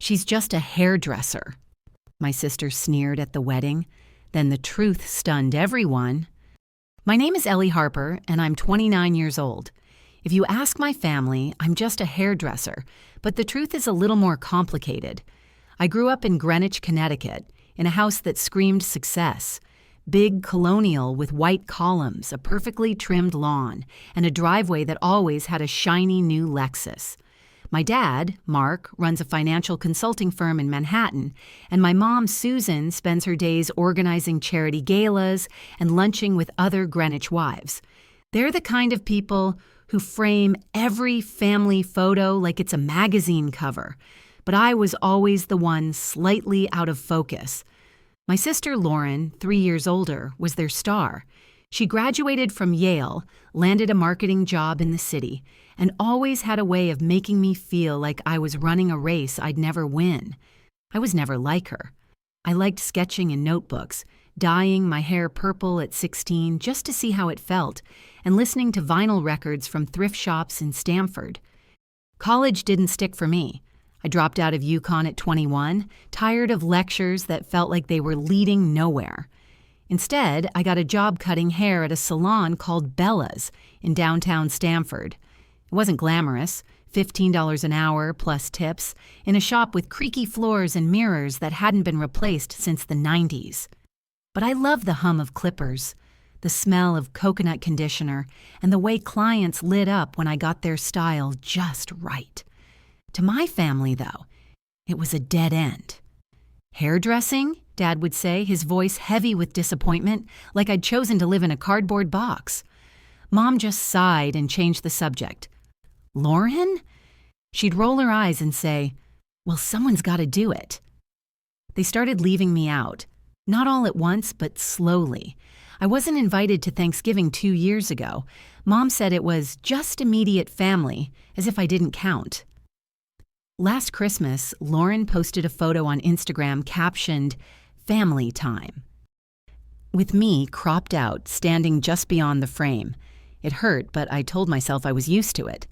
"She's just a hairdresser," my sister sneered at the wedding. Then the truth stunned everyone. My name is Ellie Harper, and I'm 29 years old. If you ask my family, I'm just a hairdresser, but the truth is a little more complicated. I grew up in Greenwich, Connecticut, in a house that screamed success. Big colonial with white columns, a perfectly trimmed lawn, and a driveway that always had a shiny new Lexus. My dad, Mark, runs a financial consulting firm in Manhattan, and my mom, Susan, spends her days organizing charity galas and lunching with other Greenwich wives. They're the kind of people who frame every family photo like it's a magazine cover. But I was always the one slightly out of focus. My sister Lauren, 3 years older, was their star. She graduated from Yale, landed a marketing job in the city, and always had a way of making me feel like I was running a race I'd never win. I was never like her. I liked sketching in notebooks, dyeing my hair purple at 16 just to see how it felt, and listening to vinyl records from thrift shops in Stamford. College didn't stick for me. I dropped out of UConn at 21, tired of lectures that felt like they were leading nowhere. Instead, I got a job cutting hair at a salon called Bella's in downtown Stamford. It wasn't glamorous, $15 an hour plus tips, in a shop with creaky floors and mirrors that hadn't been replaced since the 90s. But I loved the hum of clippers, the smell of coconut conditioner, and the way clients lit up when I got their style just right. To my family, though, it was a dead end. "Hairdressing?" Dad would say, his voice heavy with disappointment, like I'd chosen to live in a cardboard box. Mom just sighed and changed the subject. "Lauren?" She'd roll her eyes and say, "Well, someone's got to do it." They started leaving me out. Not all at once, but slowly. I wasn't invited to Thanksgiving 2 years ago. Mom said it was just immediate family, as if I didn't count. Last Christmas, Lauren posted a photo on Instagram captioned, "Family Time," with me cropped out, standing just beyond the frame. It hurt, but I told myself I was used to it.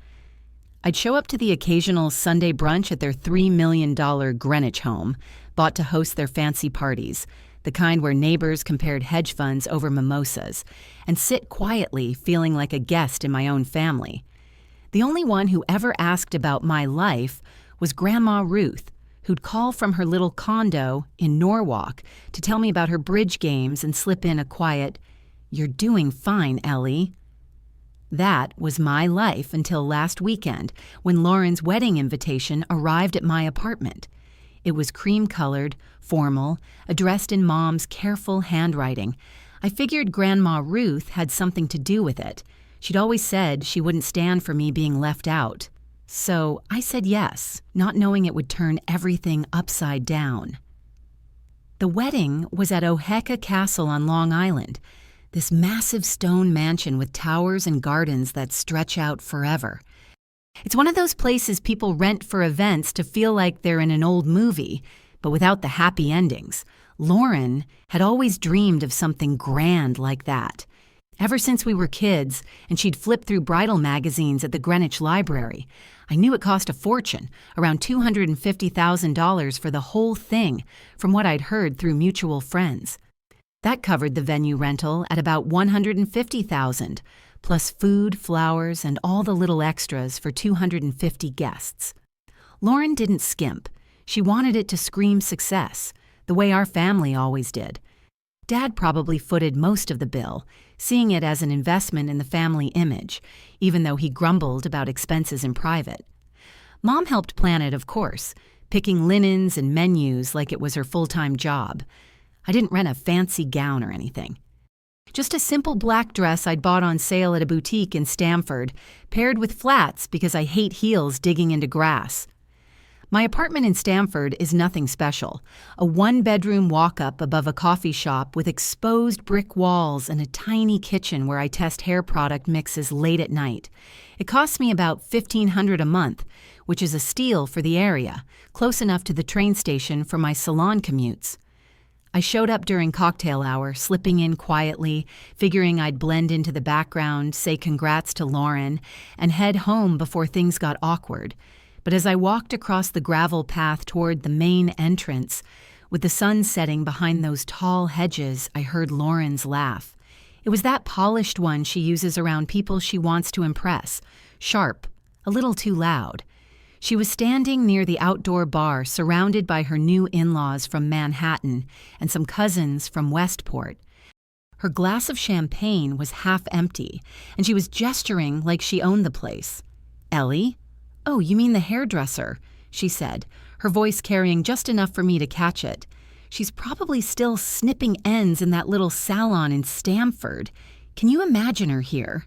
I'd show up to the occasional Sunday brunch at their $3 million Greenwich home, bought to host their fancy parties, the kind where neighbors compared hedge funds over mimosas, and sit quietly feeling like a guest in my own family. The only one who ever asked about my life was Grandma Ruth, who'd call from her little condo in Norwalk to tell me about her bridge games and slip in a quiet, "You're doing fine, Ellie." That was my life until last weekend, when Lauren's wedding invitation arrived at my apartment. It was cream-colored, formal, addressed in Mom's careful handwriting. I figured Grandma Ruth had something to do with it. She'd always said she wouldn't stand for me being left out. So I said yes, not knowing it would turn everything upside down. The wedding was at Oheka Castle on Long Island, this massive stone mansion with towers and gardens that stretch out forever. It's one of those places people rent for events to feel like they're in an old movie, but without the happy endings. Lauren had always dreamed of something grand like that. Ever since we were kids, and she'd flipped through bridal magazines at the Greenwich Library. I knew it cost a fortune, around $250,000 for the whole thing, from what I'd heard through mutual friends. That covered the venue rental at about $150,000, plus food, flowers, and all the little extras for 250 guests. Lauren didn't skimp. She wanted it to scream success, the way our family always did. Dad probably footed most of the bill, seeing it as an investment in the family image, even though he grumbled about expenses in private. Mom helped plan it, of course, picking linens and menus like it was her full-time job. I didn't rent a fancy gown or anything. Just a simple black dress I'd bought on sale at a boutique in Stamford, paired with flats because I hate heels digging into grass. My apartment in Stamford is nothing special, a one-bedroom walk-up above a coffee shop with exposed brick walls and a tiny kitchen where I test hair product mixes late at night. It costs me about $1,500 a month, which is a steal for the area, close enough to the train station for my salon commutes. I showed up during cocktail hour, slipping in quietly, figuring I'd blend into the background, say congrats to Lauren, and head home before things got awkward. But as I walked across the gravel path toward the main entrance, with the sun setting behind those tall hedges, I heard Lauren's laugh. It was that polished one she uses around people she wants to impress. Sharp, a little too loud. She was standing near the outdoor bar, surrounded by her new in-laws from Manhattan and some cousins from Westport. Her glass of champagne was half empty, and she was gesturing like she owned the place. "Ellie? Oh, you mean the hairdresser," she said, her voice carrying just enough for me to catch it. "She's probably still snipping ends in that little salon in Stamford. Can you imagine her here?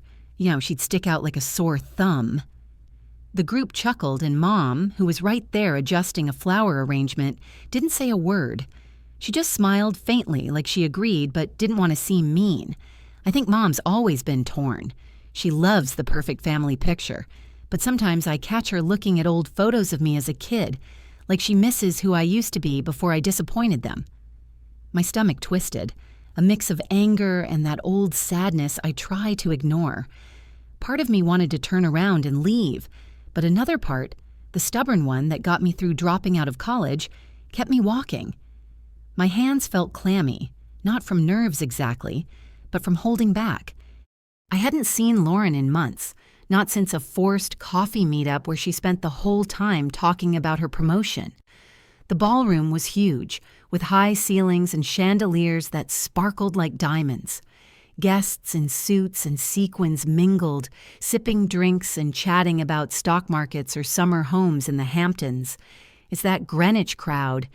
She'd stick out like a sore thumb." The group chuckled, and Mom, who was right there adjusting a flower arrangement, didn't say a word. She just smiled faintly like she agreed but didn't want to seem mean. I think Mom's always been torn. She loves the perfect family picture, but sometimes I catch her looking at old photos of me as a kid, like she misses who I used to be before I disappointed them. My stomach twisted, a mix of anger and that old sadness I try to ignore. Part of me wanted to turn around and leave, but another part, the stubborn one that got me through dropping out of college, kept me walking. My hands felt clammy, not from nerves exactly, but from holding back. I hadn't seen Lauren in months, not since a forced coffee meetup where she spent the whole time talking about her promotion. The ballroom was huge, with high ceilings and chandeliers that sparkled like diamonds. Guests in suits and sequins mingled, sipping drinks and chatting about stock markets or summer homes in the Hamptons. It's that Greenwich crowd.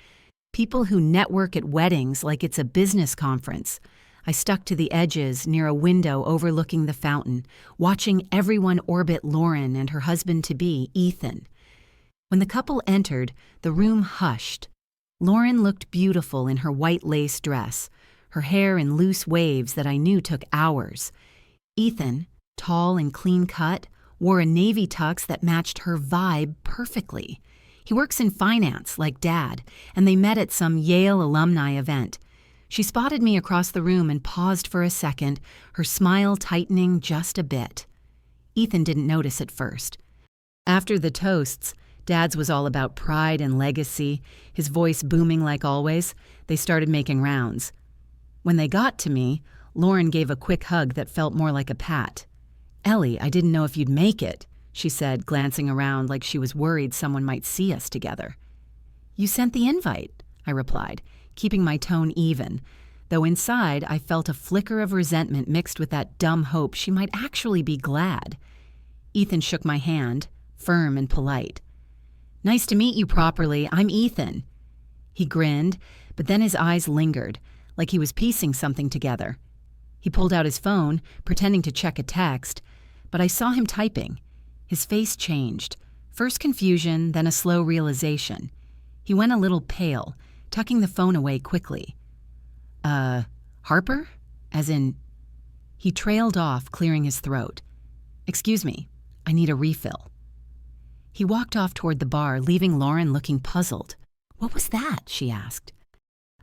People who network at weddings like it's a business conference. I stuck to the edges near a window overlooking the fountain, watching everyone orbit Lauren and her husband-to-be, Ethan. When the couple entered, the room hushed. Lauren looked beautiful in her white lace dress, her hair in loose waves that I knew took hours. Ethan, tall and clean-cut, wore a navy tux that matched her vibe perfectly. He works in finance, like Dad, and they met at some Yale alumni event. She spotted me across the room and paused for a second, her smile tightening just a bit. Ethan didn't notice at first. After the toasts, Dad's was all about pride and legacy, his voice booming like always. They started making rounds. When they got to me, Lauren gave a quick hug that felt more like a pat. "Ellie, I didn't know if you'd make it," she said, glancing around like she was worried someone might see us together. "You sent the invite," I replied, keeping my tone even, though inside I felt a flicker of resentment mixed with that dumb hope she might actually be glad. Ethan shook my hand, firm and polite. "Nice to meet you properly. I'm Ethan." He grinned, but then his eyes lingered, like he was piecing something together. He pulled out his phone, pretending to check a text, but I saw him typing. His face changed, first confusion, then a slow realization. He went a little pale, tucking the phone away quickly. Harper? As in..." He trailed off, clearing his throat. "Excuse me, I need a refill." He walked off toward the bar, leaving Lauren looking puzzled. "What was that?" she asked.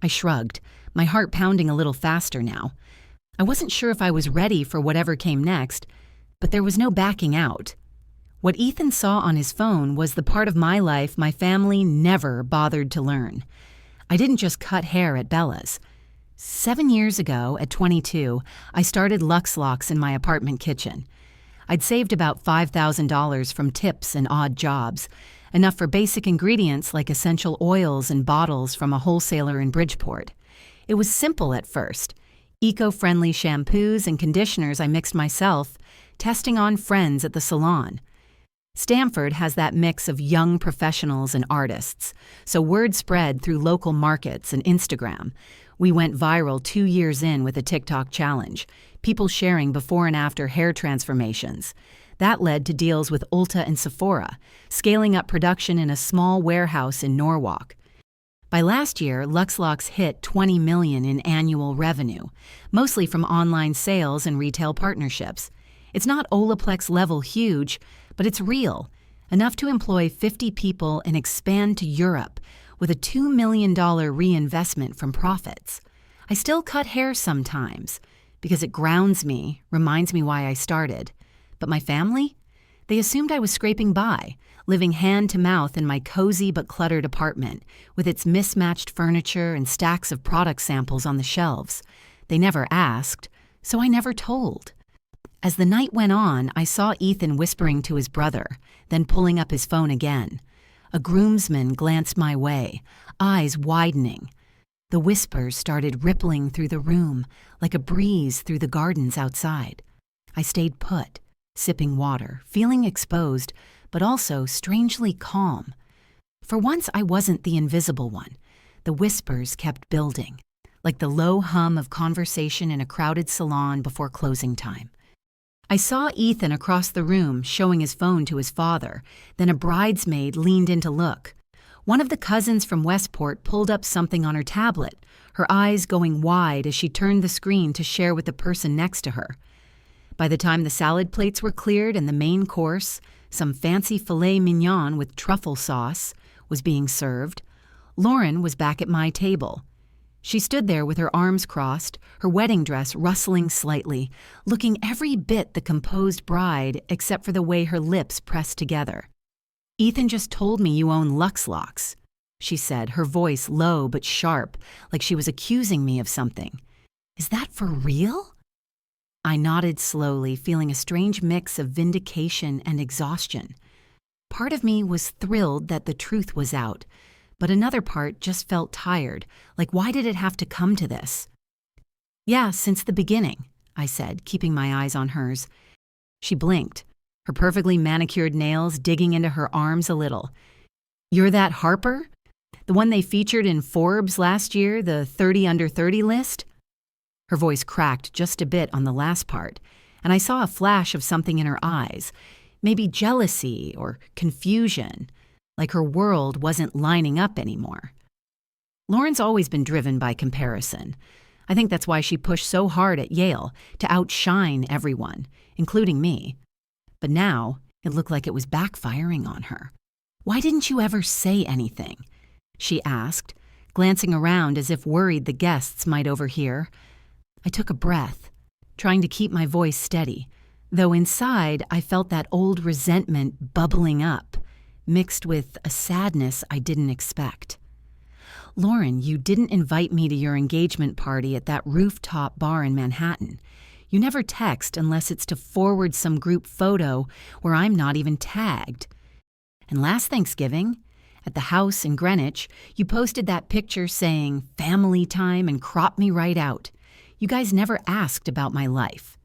I shrugged, my heart pounding a little faster now. I wasn't sure if I was ready for whatever came next, but there was no backing out. What Ethan saw on his phone was the part of my life my family never bothered to learn. I didn't just cut hair at Bella's. 7 years ago, at 22, I started LuxeLocks in my apartment kitchen. I'd saved about $5,000 from tips and odd jobs, enough for basic ingredients like essential oils and bottles from a wholesaler in Bridgeport. It was simple at first. Eco-friendly shampoos and conditioners I mixed myself, testing on friends at the salon. Stamford has that mix of young professionals and artists, so word spread through local markets and Instagram. We went viral 2 years in with a TikTok challenge, people sharing before and after hair transformations. That led to deals with Ulta and Sephora, scaling up production in a small warehouse in Norwalk. By last year, LuxeLocks hit $20 million in annual revenue, mostly from online sales and retail partnerships. It's not Olaplex level huge, but it's real, enough to employ 50 people and expand to Europe with a $2 million reinvestment from profits. I still cut hair sometimes because it grounds me, reminds me why I started. But my family? They assumed I was scraping by, living hand to mouth in my cozy but cluttered apartment, with its mismatched furniture and stacks of product samples on the shelves. They never asked, so I never told. As the night went on, I saw Ethan whispering to his brother, then pulling up his phone again. A groomsman glanced my way, eyes widening. The whispers started rippling through the room, like a breeze through the gardens outside. I stayed put, sipping water, feeling exposed, but also strangely calm. For once, I wasn't the invisible one. The whispers kept building, like the low hum of conversation in a crowded salon before closing time. I saw Ethan across the room showing his phone to his father, then a bridesmaid leaned in to look. One of the cousins from Westport pulled up something on her tablet, her eyes going wide as she turned the screen to share with the person next to her. By the time the salad plates were cleared and the main course, some fancy filet mignon with truffle sauce, was being served, Lauren was back at my table. She stood there with her arms crossed, her wedding dress rustling slightly, looking every bit the composed bride except for the way her lips pressed together. "Ethan just told me you own LuxeLocks," she said, her voice low but sharp, like she was accusing me of something. "Is that for real?" I nodded slowly, feeling a strange mix of vindication and exhaustion. Part of me was thrilled that the truth was out, but another part just felt tired, like why did it have to come to this? "Yeah, since the beginning," I said, keeping my eyes on hers. She blinked, her perfectly manicured nails digging into her arms a little. "You're that Harper? The one they featured in Forbes last year, the 30 under 30 list?" Her voice cracked just a bit on the last part, and I saw a flash of something in her eyes, maybe jealousy or confusion, like her world wasn't lining up anymore. Lauren's always been driven by comparison. I think that's why she pushed so hard at Yale, to outshine everyone, including me. But now, it looked like it was backfiring on her. "Why didn't you ever say anything?" she asked, glancing around as if worried the guests might overhear. I took a breath, trying to keep my voice steady, though inside I felt that old resentment bubbling up, mixed with a sadness I didn't expect. "Lauren, you didn't invite me to your engagement party at that rooftop bar in Manhattan. You never text unless it's to forward some group photo where I'm not even tagged. And last Thanksgiving, at the house in Greenwich, you posted that picture saying family time and cropped me right out. You guys never asked about my life."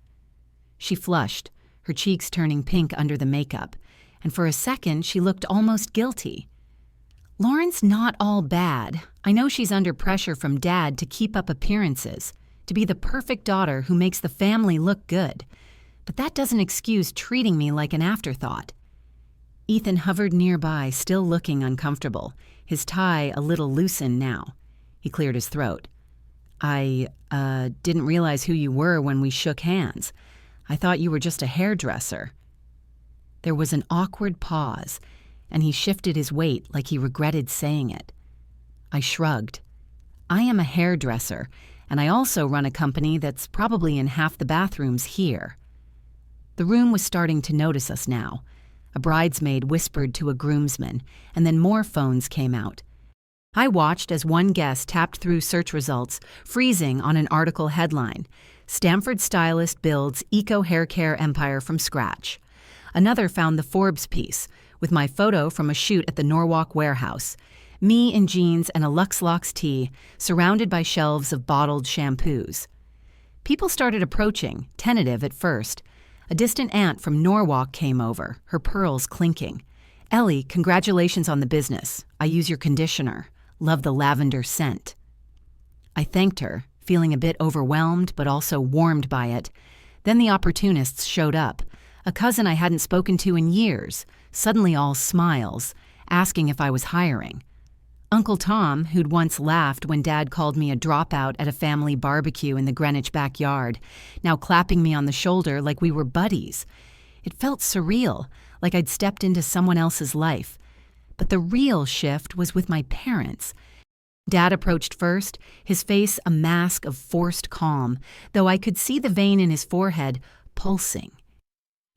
She flushed, her cheeks turning pink under the makeup, and for a second she looked almost guilty. "Lauren's not all bad. I know she's under pressure from Dad to keep up appearances, to be the perfect daughter who makes the family look good. But that doesn't excuse treating me like an afterthought." Ethan hovered nearby, still looking uncomfortable, his tie a little loosened now. He cleared his throat. I didn't realize who you were when we shook hands. I thought you were just a hairdresser." There was an awkward pause, and he shifted his weight like he regretted saying it. I shrugged. "I am a hairdresser, and I also run a company that's probably in half the bathrooms here." The room was starting to notice us now. A bridesmaid whispered to a groomsman, and then more phones came out. I watched as one guest tapped through search results, freezing on an article headline, "Stanford stylist builds eco hair care empire from scratch." Another found the Forbes piece, with my photo from a shoot at the Norwalk warehouse, me in jeans and a LuxeLocks tee, surrounded by shelves of bottled shampoos. People started approaching, tentative at first. A distant aunt from Norwalk came over, her pearls clinking. "Ellie, congratulations on the business. I use your conditioner. Love the lavender scent." I thanked her, feeling a bit overwhelmed but also warmed by it. Then the opportunists showed up, a cousin I hadn't spoken to in years, suddenly all smiles, asking if I was hiring. Uncle Tom, who'd once laughed when Dad called me a dropout at a family barbecue in the Greenwich backyard, now clapping me on the shoulder like we were buddies. It felt surreal, like I'd stepped into someone else's life. But the real shift was with my parents. Dad approached first, his face a mask of forced calm, though I could see the vein in his forehead pulsing.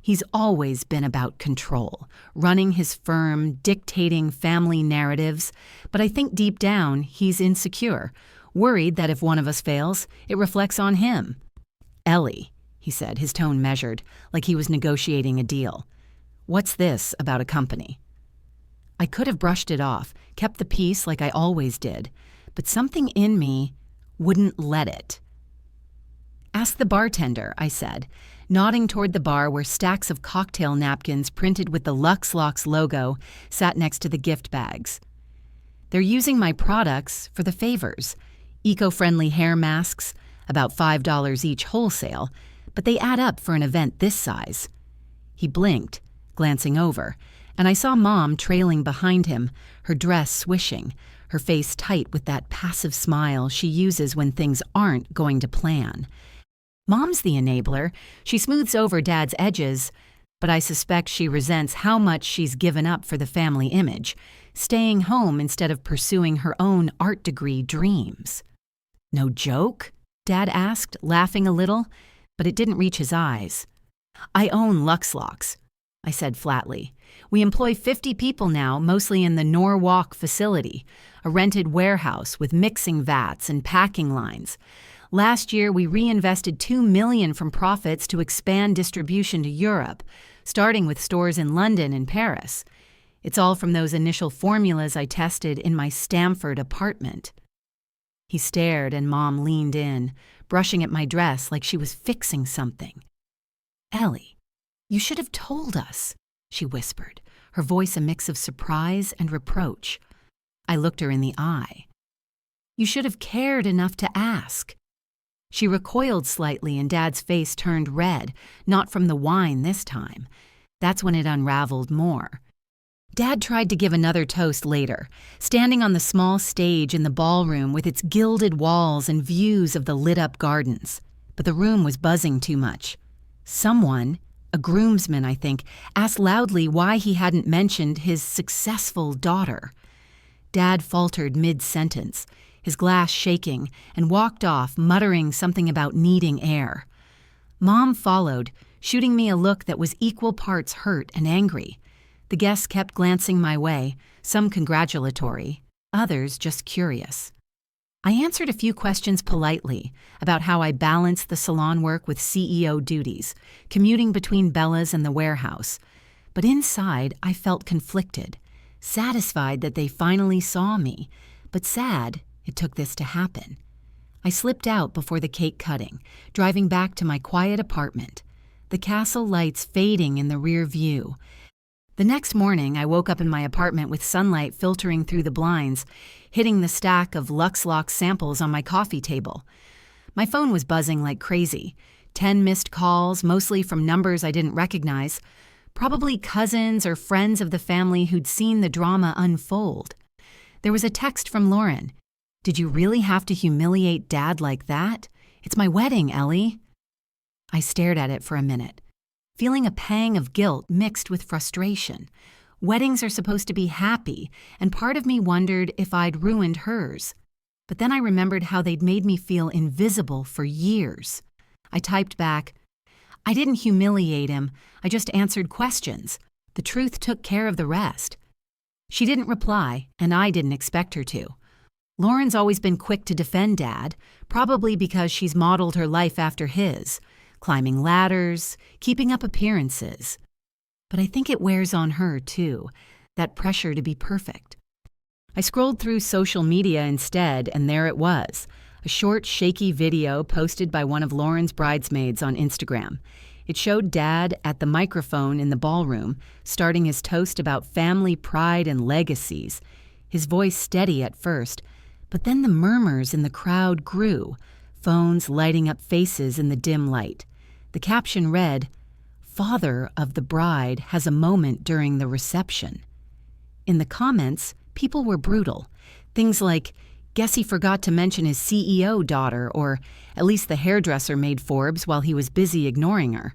He's always been about control, running his firm, dictating family narratives, but I think deep down he's insecure, worried that if one of us fails, it reflects on him. "Ellie," he said, his tone measured, like he was negotiating a deal. "What's this about a company?" I could have brushed it off, kept the peace like I always did, but something in me wouldn't let it. "Ask the bartender," I said, nodding toward the bar where stacks of cocktail napkins printed with the LuxeLocks logo sat next to the gift bags. They're using my products for the favors. Eco-friendly hair masks, about $5 each wholesale, but they add up for an event this size. He blinked, glancing over, and I saw Mom trailing behind him, her dress swishing, her face tight with that passive smile she uses when things aren't going to plan. Mom's the enabler. She smooths over Dad's edges, but I suspect she resents how much she's given up for the family image, staying home instead of pursuing her own art degree dreams. "No joke?" Dad asked, laughing a little, but it didn't reach his eyes. "I own LuxeLocks," I said flatly. "We employ 50 people now, mostly in the Norwalk facility, a rented warehouse with mixing vats and packing lines. Last year, we reinvested $2 million from profits to expand distribution to Europe, starting with stores in London and Paris. It's all from those initial formulas I tested in my Stamford apartment." He stared and Mom leaned in, brushing at my dress like she was fixing something. "Ellie, you should have told us," she whispered, her voice a mix of surprise and reproach. I looked her in the eye. "You should have cared enough to ask." She recoiled slightly and Dad's face turned red, not from the wine this time. That's when it unraveled more. Dad tried to give another toast later, standing on the small stage in the ballroom with its gilded walls and views of the lit-up gardens. But the room was buzzing too much. Someone, a groomsman I think, asked loudly why he hadn't mentioned his successful daughter. Dad faltered mid-sentence, his glass shaking, and walked off, muttering something about needing air. Mom followed, shooting me a look that was equal parts hurt and angry. The guests kept glancing my way, some congratulatory, others just curious. I answered a few questions politely about how I balanced the salon work with CEO duties, commuting between Bella's and the warehouse. But inside, I felt conflicted, satisfied that they finally saw me, but sad it took this to happen. I slipped out before the cake cutting, driving back to my quiet apartment, the castle lights fading in the rear view. The next morning, I woke up in my apartment with sunlight filtering through the blinds, hitting the stack of LuxeLocks samples on my coffee table. My phone was buzzing like crazy. 10 missed calls, mostly from numbers I didn't recognize, probably cousins or friends of the family who'd seen the drama unfold. There was a text from Lauren. "Did you really have to humiliate Dad like that? It's my wedding, Ellie." I stared at it for a minute, feeling a pang of guilt mixed with frustration. Weddings are supposed to be happy, and part of me wondered if I'd ruined hers. But then I remembered how they'd made me feel invisible for years. I typed back, "I didn't humiliate him, I just answered questions. The truth took care of the rest." She didn't reply, and I didn't expect her to. Lauren's always been quick to defend Dad, probably because she's modeled her life after his, climbing ladders, keeping up appearances. But I think it wears on her, too, that pressure to be perfect. I scrolled through social media instead, and there it was, a short, shaky video posted by one of Lauren's bridesmaids on Instagram. It showed Dad at the microphone in the ballroom, starting his toast about family pride and legacies, his voice steady at first, but then the murmurs in the crowd grew, phones lighting up faces in the dim light. The caption read, "Father of the bride has a moment during the reception." In the comments, people were brutal. Things like, "Guess he forgot to mention his CEO daughter," or "At least the hairdresser made Forbes while he was busy ignoring her."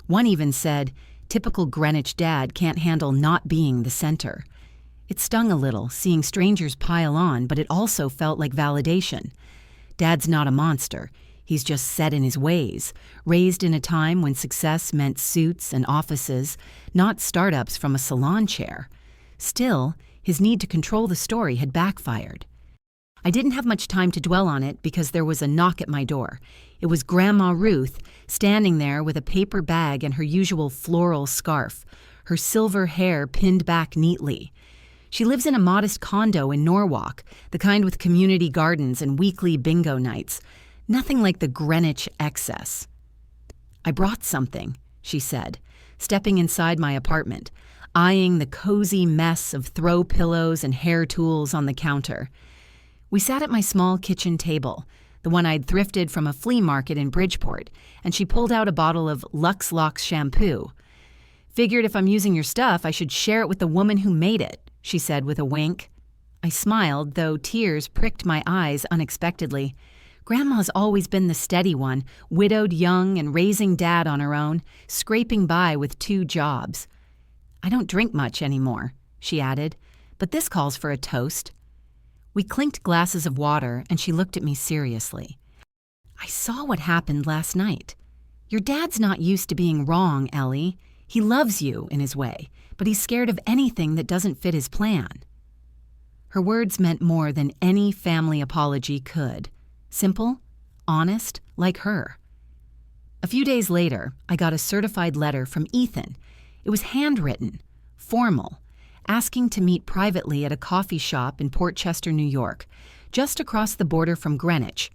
One even said, "Typical Greenwich dad can't handle not being the center." It stung a little, seeing strangers pile on, but it also felt like validation. Dad's not a monster. He's just set in his ways, raised in a time when success meant suits and offices, not startups from a salon chair. Still, his need to control the story had backfired. I didn't have much time to dwell on it because there was a knock at my door. It was Grandma Ruth, standing there with a paper bag and her usual floral scarf, her silver hair pinned back neatly. She lives in a modest condo in Norwalk, the kind with community gardens and weekly bingo nights. Nothing like the Greenwich excess. "I brought something," she said, stepping inside my apartment, eyeing the cozy mess of throw pillows and hair tools on the counter. We sat at my small kitchen table, the one I'd thrifted from a flea market in Bridgeport, and she pulled out a bottle of LuxeLocks shampoo. "Figured if I'm using your stuff, I should share it with the woman who made it," she said with a wink. I smiled, though tears pricked my eyes unexpectedly. Grandma's always been the steady one, widowed young and raising Dad on her own, scraping by with 2 jobs. "I don't drink much anymore," she added, "but this calls for a toast." We clinked glasses of water, and she looked at me seriously. "I saw what happened last night. Your dad's not used to being wrong, Ellie. He loves you in his way, but he's scared of anything that doesn't fit his plan." Her words meant more than any family apology could. Simple, honest, like her. A few days later, I got a certified letter from Ethan. It was handwritten, formal, asking to meet privately at a coffee shop in Port Chester, New York, just across the border from Greenwich,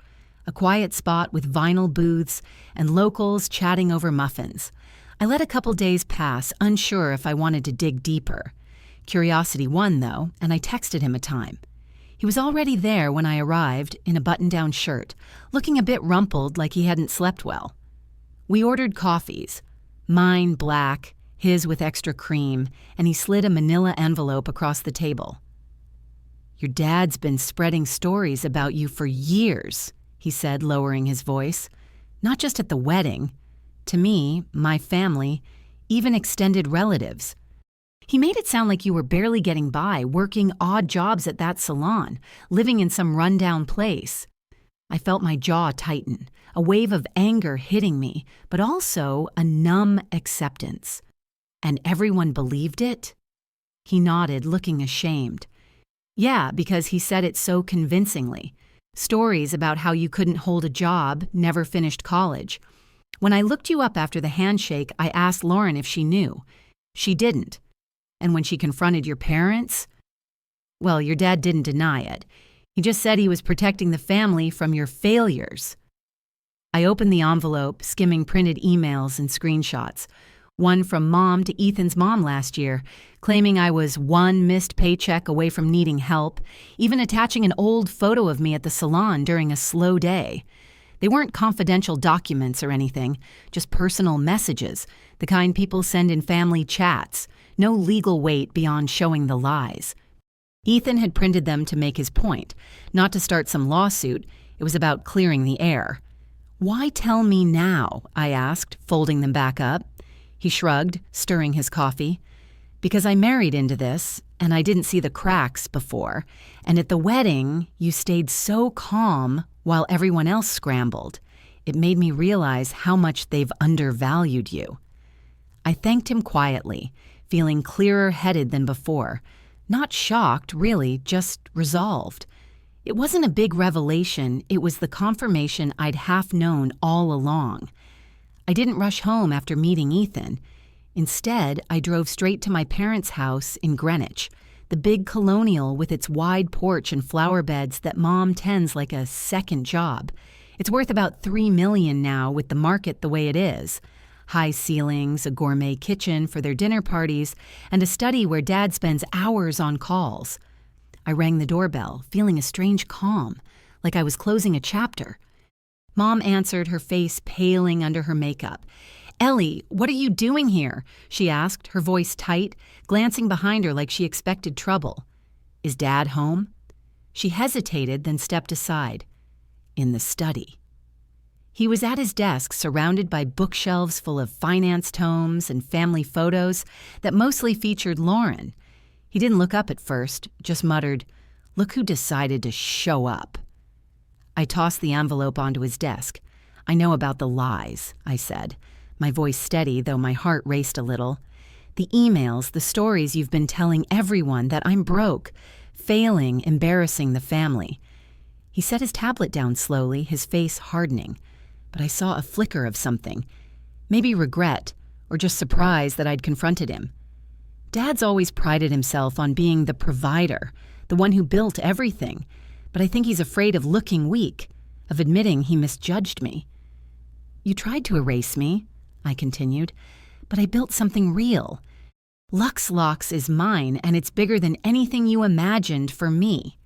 a quiet spot with vinyl booths and locals chatting over muffins. I let a couple days pass, unsure if I wanted to dig deeper. Curiosity won, though, and I texted him a time. He was already there when I arrived, in a button-down shirt, looking a bit rumpled like he hadn't slept well. We ordered coffees, mine black, his with extra cream, and he slid a manila envelope across the table. "Your dad's been spreading stories about you for years," he said, lowering his voice. "Not just at the wedding. To me, my family, even extended relatives. He made it sound like you were barely getting by, working odd jobs at that salon, living in some rundown place." I felt my jaw tighten, a wave of anger hitting me, but also a numb acceptance. "And everyone believed it?" He nodded, looking ashamed. "Yeah, because he said it so convincingly. Stories about how you couldn't hold a job, never finished college. When I looked you up after the handshake, I asked Lauren if she knew. She didn't. And when she confronted your parents, well, your dad didn't deny it. He just said he was protecting the family from your failures." I opened the envelope, skimming printed emails and screenshots. One from Mom to Ethan's mom last year, claiming I was one missed paycheck away from needing help, even attaching an old photo of me at the salon during a slow day. They weren't confidential documents or anything, just personal messages, the kind people send in family chats. No legal weight beyond showing the lies. Ethan had printed them to make his point, not to start some lawsuit. It was about clearing the air. "Why tell me now?" I asked, folding them back up. He shrugged, stirring his coffee. "Because I married into this, and I didn't see the cracks before, and at the wedding, you stayed so calm while everyone else scrambled. It made me realize how much they've undervalued you." I thanked him quietly, feeling clearer-headed than before. Not shocked, really, just resolved. It wasn't a big revelation, it was the confirmation I'd half known all along. I didn't rush home after meeting Ethan. Instead, I drove straight to my parents' house in Greenwich, the big colonial with its wide porch and flower beds that Mom tends like a second job. It's worth about $3 million now with the market the way it is. High ceilings, a gourmet kitchen for their dinner parties, and a study where Dad spends hours on calls. I rang the doorbell, feeling a strange calm, like I was closing a chapter. Mom answered, her face paling under her makeup. "Ellie, what are you doing here?" she asked, her voice tight, glancing behind her like she expected trouble. "Is Dad home?" She hesitated, then stepped aside. "In the study." He was at his desk, surrounded by bookshelves full of finance tomes and family photos that mostly featured Lauren. He didn't look up at first, just muttered, "Look who decided to show up." I tossed the envelope onto his desk. I know about the lies, I said, my voice steady though my heart raced a little. The emails, the stories you've been telling everyone that I'm broke, failing, embarrassing the family. He set his tablet down slowly, his face hardening. But I saw a flicker of something. Maybe regret, or just surprise that I'd confronted him. Dad's always prided himself on being the provider, the one who built everything. But I think he's afraid of looking weak, of admitting he misjudged me. You tried to erase me, I continued, but I built something real. LuxeLocks is mine, and it's bigger than anything you imagined for me.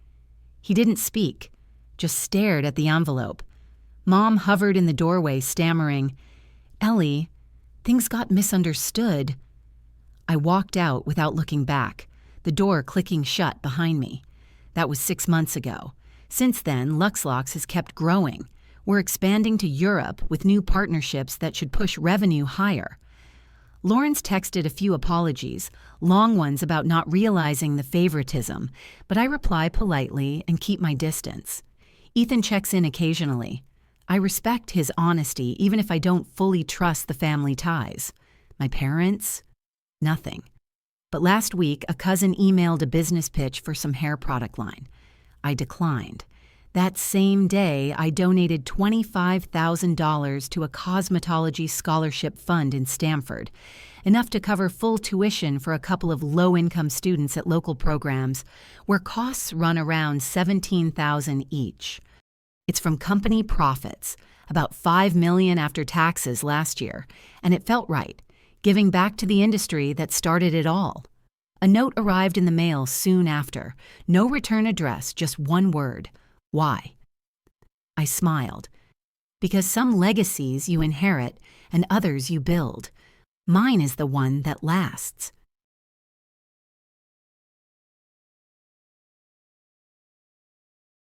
He didn't speak, just stared at the envelope. Mom hovered in the doorway, stammering, "Ellie, things got misunderstood." I walked out without looking back, the door clicking shut behind me. That was 6 months ago. Since then, LuxeLocks has kept growing. We're expanding to Europe with new partnerships that should push revenue higher. Lawrence texted a few apologies, long ones about not realizing the favoritism, but I reply politely and keep my distance. Ethan checks in occasionally. I respect his honesty, even if I don't fully trust the family ties. My parents? Nothing. But last week, a cousin emailed a business pitch for some hair product line. I declined. That same day, I donated $25,000 to a cosmetology scholarship fund in Stanford, enough to cover full tuition for a couple of low-income students at local programs, where costs run around $17,000 each. It's from company profits, about $5 million after taxes last year, and it felt right, giving back to the industry that started it all. A note arrived in the mail soon after. No return address, just one word. Why? I smiled. Because some legacies you inherit and others you build. Mine is the one that lasts.